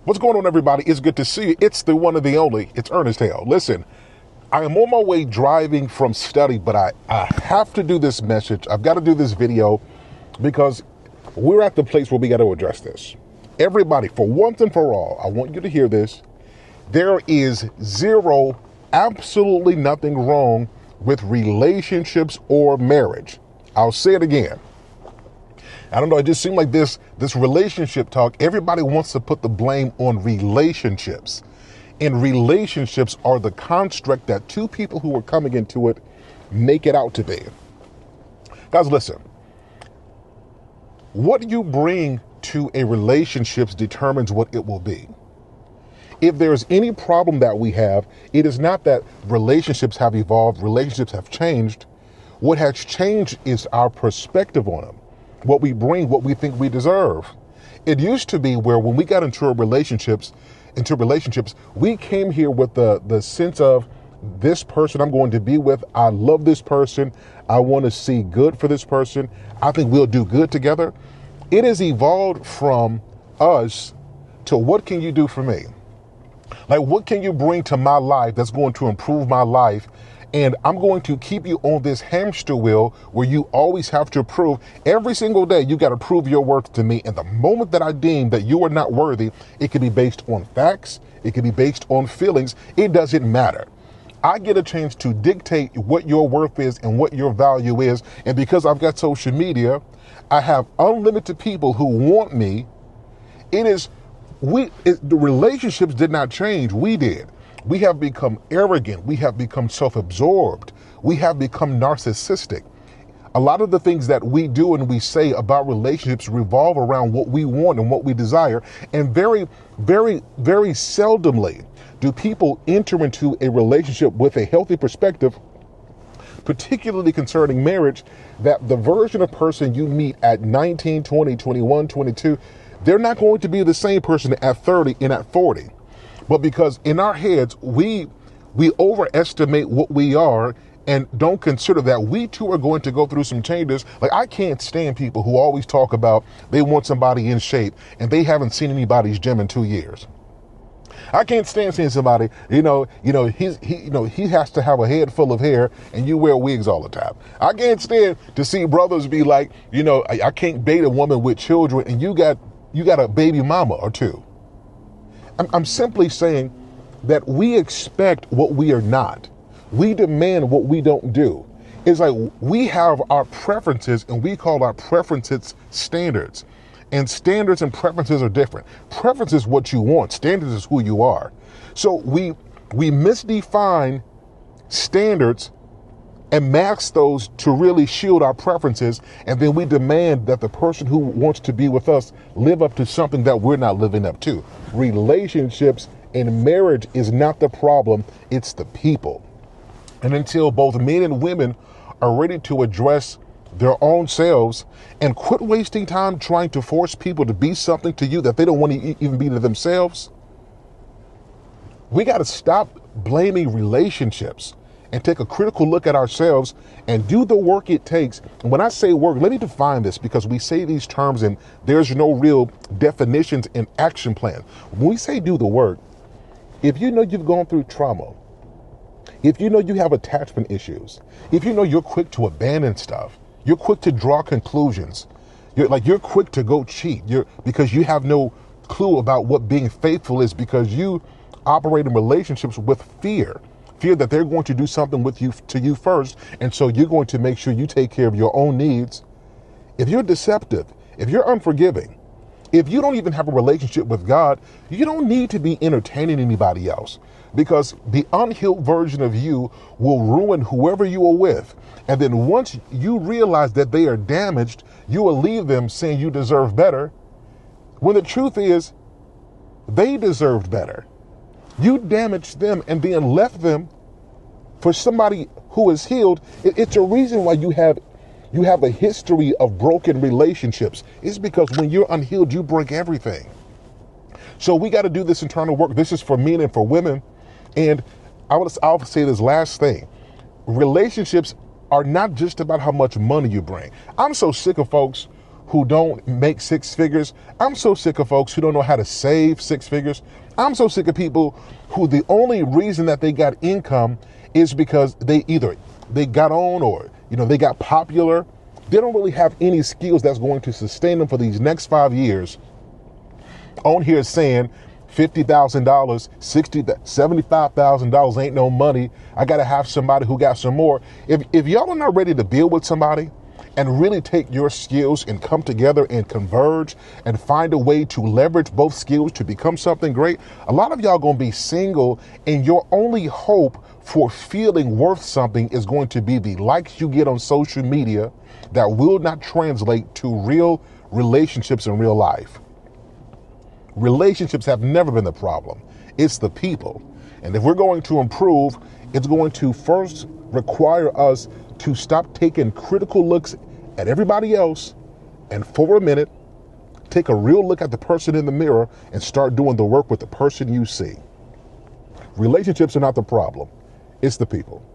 What's going on, everybody? It's good to see you. It's the one and the only. It's Ernest Hale. Listen, I am on my way driving from study, but I have to do this message. I've got to do this video because we're at the place where we got to address this. Everybody, for once and for all, I want you to hear this. There is absolutely nothing wrong with relationships or marriage. I'll say it again. I don't know, it just seemed like this relationship talk, everybody wants to put the blame on relationships. And relationships are the construct that two people who are coming into it make it out to be. Guys, listen. What you bring to a relationship determines what it will be. If there's any problem that we have, it is not that relationships have evolved, relationships have changed. What has changed is our perspective on them. What we bring, what we think we deserve. It used to be where when we got into relationships, we came here with the sense of this person I'm going to be with. I love this person. I want to see good for this person. I think we'll do good together. It has evolved from us to what can you do for me? Like, what can you bring to my life that's going to improve my life? And I'm going to keep you on this hamster wheel where you always have to prove every single day. You got to prove your worth to me. And the moment that I deem that you are not worthy, it can be based on facts. It can be based on feelings. It doesn't matter. I get a chance to dictate what your worth is and what your value is. And because I've got social media, I have unlimited people who want me. The relationships did not change. We did. We have become arrogant. We have become self-absorbed. We have become narcissistic. A lot of the things that we do and we say about relationships revolve around what we want and what we desire. And very, very, very seldomly do people enter into a relationship with a healthy perspective, particularly concerning marriage, that the version of person you meet at 19, 20, 21, 22, they're not going to be the same person at 30 and at 40. But because in our heads, we overestimate what we are and don't consider that we too are going to go through some changes. Like, I can't stand people who always talk about they want somebody in shape and they haven't seen anybody's gym in 2 years. I can't stand seeing somebody, he has to have a head full of hair and you wear wigs all the time. I can't stand to see brothers be like, I can't date a woman with children and you got a baby mama or two. I'm simply saying that we expect what we are not. We demand what we don't do. It's like we have our preferences and we call our preferences standards. And standards and preferences are different. Preference is what you want. Standards is who you are. So we misdefine standards and mask those to really shield our preferences. And then we demand that the person who wants to be with us live up to something that we're not living up to. Relationships and marriage is not the problem, it's the people. And until both men and women are ready to address their own selves and quit wasting time trying to force people to be something to you that they don't want to even be to themselves, we got to stop blaming relationships and take a critical look at ourselves and do the work it takes. And when I say work, let me define this, because we say these terms and there's no real definitions and action plan. When we say do the work, if you know you've gone through trauma, if you know you have attachment issues, if you know you're quick to abandon stuff, you're quick to draw conclusions, you're quick to go cheat, because you have no clue about what being faithful is, because you operate in relationships with fear that they're going to do something to you first. And so you're going to make sure you take care of your own needs. If you're deceptive, if you're unforgiving, if you don't even have a relationship with God, you don't need to be entertaining anybody else, because the unhealed version of you will ruin whoever you are with. And then once you realize that they are damaged, you will leave them saying you deserve better, when the truth is they deserved better. You damaged them and then left them for somebody who is healed. It's a reason why you have a history of broken relationships. It's because when you're unhealed, you break everything. So we got to do this internal work. This is for men and for women. And I'll say this last thing. Relationships are not just about how much money you bring. I'm so sick of folks who don't make six figures. I'm so sick of folks who don't know how to save six figures. I'm so sick of people who the only reason that they got income is because they got on, or they got popular. They don't really have any skills that's going to sustain them for these next 5 years. On here saying $50,000, $60,000, $75,000 ain't no money. I got to have somebody who got some more. If y'all are not ready to build with somebody and really take your skills and come together and converge and find a way to leverage both skills to become something great, a lot of y'all going to be single, and your only hope for feeling worth something is going to be the likes you get on social media that will not translate to real relationships in real life. Relationships have never been the problem. It's the people. And if we're going to improve, it's going to first require us to stop taking critical looks at everybody else, and for a minute, take a real look at the person in the mirror and start doing the work with the person you see. Relationships are not the problem. It's the people.